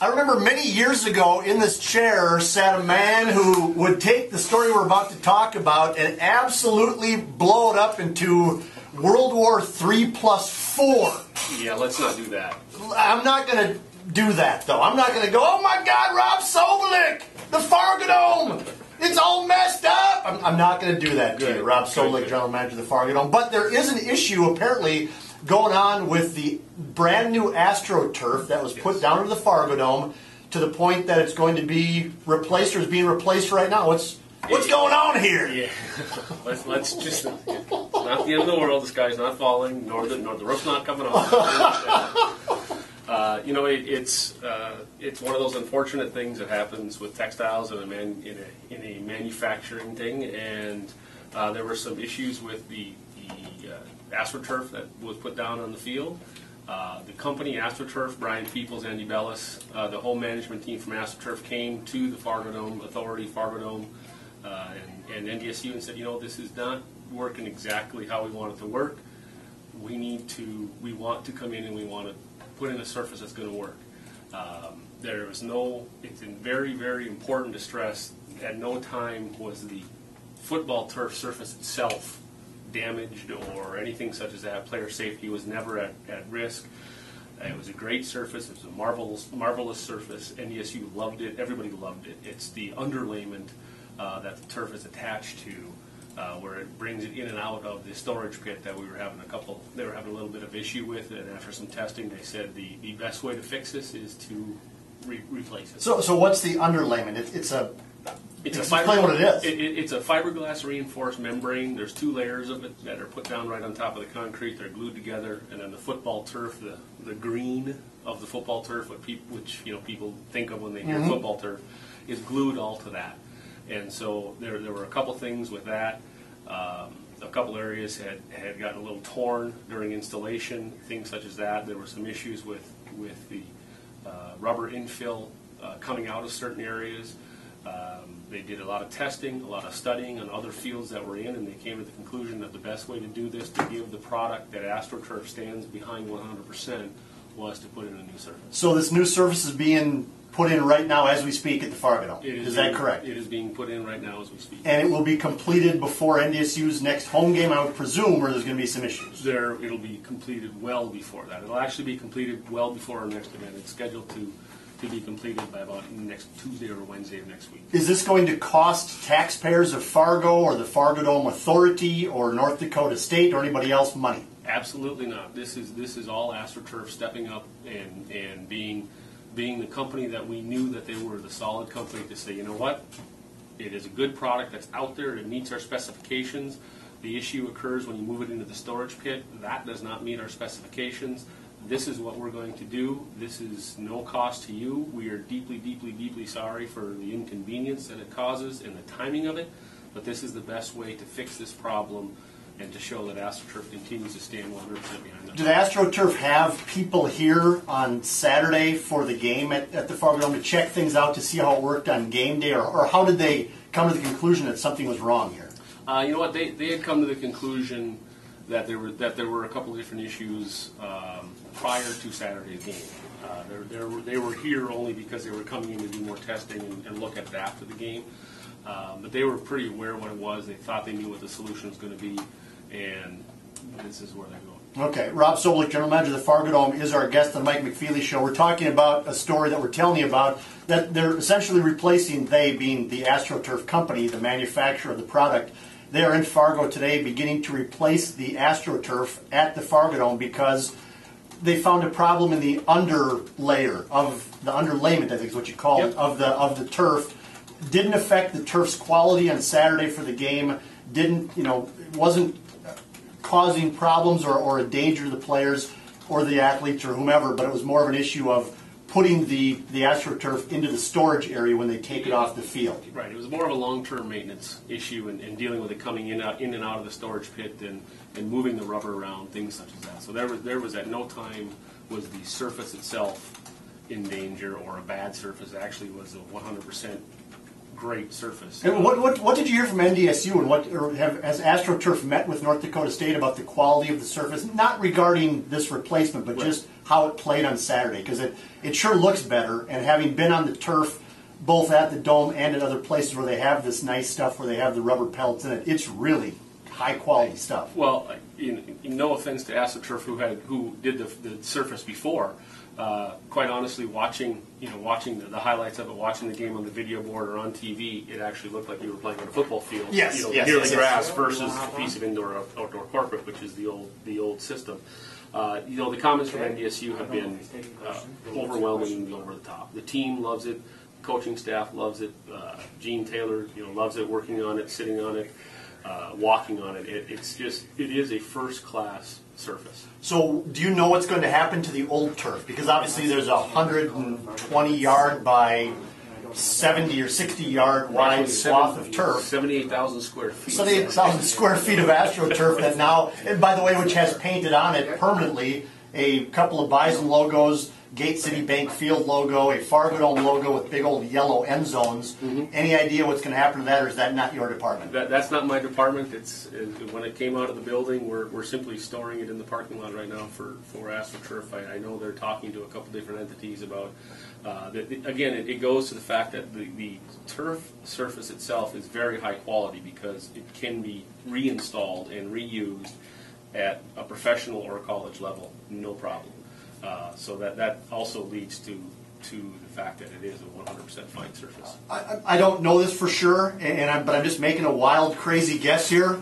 I remember many years ago in this chair sat a man who would take the story we're about to talk about and absolutely blow it up into World War III plus 4. Yeah, let's not do that. I'm not going to do that, though. I'm not going to go, oh my God, Rob Sobolik, the Fargodome, it's all messed up. I'm not going to do that to you, Rob Sobolik, General Manager of the Fargodome. But there is an issue, apparently, going on with the brand new AstroTurf that was put down into the Fargodome to the point that it's going to be replaced or is being replaced right now. What's going on here? Yeah, let's just. It's not the end of the world. The sky's not falling, nor the roof's not coming off. It's one of those unfortunate things that happens with textiles and in a manufacturing thing, and there were some issues with the AstroTurf that was put down on the field. The company AstroTurf, Brian Peoples, Andy Bellis, the whole management team from AstroTurf came to the Fargodome Authority, Fargodome, and NDSU and said, this is not working exactly how we want it to work. We want to come in and we want to put in a surface that's going to work. It's very, very important to stress, at no time was the football turf surface itself damaged or anything such as that. Player safety was never at risk. It was a great surface. It was a marvelous surface. NDSU loved it. Everybody loved it. It's the underlayment that the turf is attached to, where it brings it in and out of the storage pit that we were having they were having a little bit of issue with, and after some testing they said the best way to fix this is to replace it. So what's the underlayment? Explain what it is. It's a fiberglass reinforced membrane. There's 2 layers of it that are put down right on top of the concrete. They're glued together, and then the football turf, the green of the football turf, which people think of when they hear football turf, is glued all to that. And so there were a couple things with that. A couple areas had gotten a little torn during installation, things such as that. There were some issues with the rubber infill coming out of certain areas. They did a lot of testing, a lot of studying on other fields that we're in, and they came to the conclusion that the best way to do this, to give the product that AstroTurf stands behind 100%, was to put in a new surface. So this new surface is being put in right now as we speak at the Fargodome. Is that correct? It is being put in right now as we speak. And it will be completed before NDSU's next home game, I would presume, where there's going to be some issues. It'll be completed well before that. It'll actually be completed well before our next event. It's scheduled to be completed by about next Tuesday or Wednesday of next week. Is this going to cost taxpayers of Fargo or the Fargodome Authority or North Dakota State or anybody else money? Absolutely not. This is all AstroTurf stepping up and being the company that we knew that they were, the solid company to say, you know what, it is a good product that's out there, it meets our specifications. The issue occurs when you move it into the storage pit. That does not meet our specifications. This is what we're going to do. This is no cost to you. We are deeply, deeply, deeply sorry for the inconvenience that it causes and the timing of it, but this is the best way to fix this problem and to show that AstroTurf continues to stand 100% behind them. Did AstroTurf have people here on Saturday for the game at the Fargodome to check things out to see how it worked on game day, or how did they come to the conclusion that something was wrong here? You know what? They had come to the conclusion that there were a couple of different issues prior to Saturday's game. They were here only because they were coming in to do more testing and look at it after the game. But they were pretty aware of what it was. They thought they knew what the solution was going to be, and this is where they're going. Okay. Rob Sobolik, General Manager of the Fargodome, is our guest on the Mike McFeely Show. We're talking about a story that we're telling you about, that they're essentially replacing, they being the AstroTurf company, the manufacturer of the product. They are in Fargo today beginning to replace the AstroTurf at the Fargodome because they found a problem in the underlayer of the underlayment, I think is what you call it, of the turf. Didn't affect the turf's quality on Saturday for the game. Wasn't causing problems or a danger to the players or the athletes or whomever, but it was more of an issue of putting the AstroTurf into the storage area when they take it off the field. Right. It was more of a long-term maintenance issue and dealing with it coming in and out of the storage pit and moving the rubber around, things such as that. So there was at no time was the surface itself in danger or a bad surface. It actually was a 100% great surface. And what did you hear from NDSU, and has AstroTurf met with North Dakota State about the quality of the surface, not regarding this replacement, but just how it played on Saturday, because it sure looks better. And having been on the turf, both at the Dome and at other places where they have this nice stuff, where they have the rubber pellets in it, it's really high quality stuff. Well, in no offense to AstroTurf, who did the surface before, quite honestly, watching the highlights of it, watching the game on the video board or on TV, it actually looked like we were playing on a football field. Yes, nearly grass versus a piece of outdoor corporate, which is the old system. The comments from NDSU have been overwhelmingly over the top. The team loves it. Coaching staff loves it. Gene Taylor, loves it. Working on it, sitting on it, walking on it. It is a first-class surface. So, do you know what's going to happen to the old turf? Because obviously there's a 120-yard by 70 or 60-yard wide swath of turf. 78,000 square feet. 78,000 square feet of AstroTurf that now, and by the way, which has painted on it permanently a couple of Bison logos, Gate City Bank Field logo, a Fargodome logo with big old yellow end zones. Mm-hmm. Any idea what's going to happen to that, or is that not your department? That's not my department. When it came out of the building, we're simply storing it in the parking lot right now for AstroTurf. I know they're talking to a couple different entities about. Again, it goes to the fact that the turf surface itself is very high quality because it can be reinstalled and reused at a professional or a college level, no problem. So that also leads to the fact that it is a 100% fine surface. I don't know this for sure, but I'm just making a wild, crazy guess here.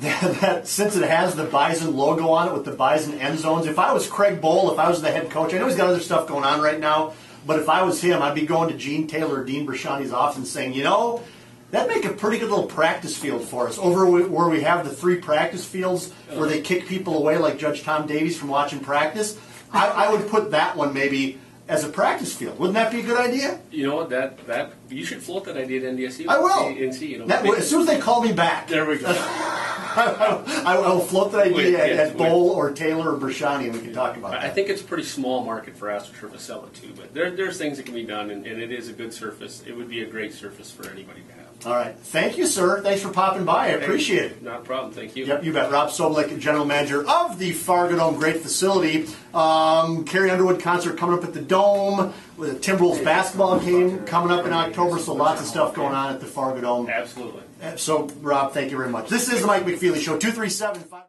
That since it has the Bison logo on it with the Bison end zones, if I was Craig Bowl, if I was the head coach, I know he's got other stuff going on right now, but if I was him, I'd be going to Gene Taylor or Dean Brashani's office and saying, that'd make a pretty good little practice field for us. Over where we have the 3 practice fields where they kick people away like Judge Tom Davies from watching practice, I would put that one maybe as a practice field. Wouldn't that be a good idea? You know what? That you should float that idea to NDSU. I will. And see, as soon as they call me back. There we go. I will float that idea at Bowl or Taylor or Brashani, and we can talk about that. I think it's a pretty small market for AstroTurf to sell it to, but there's things that can be done, and it is a good surface. It would be a great surface for anybody to have. All right. Thank you, sir. Thanks for popping by. I appreciate it. Not a problem. Thank you. Yep, you bet. Rob Sobolik, General Manager of the Fargodome. Great facility. Carrie Underwood concert coming up at the Dome with a Timberwolves basketball game coming up in October, so lots of stuff going on at the Fargodome. Absolutely. So, Rob, thank you very much. This is the Mike McFeely Show, 237-5...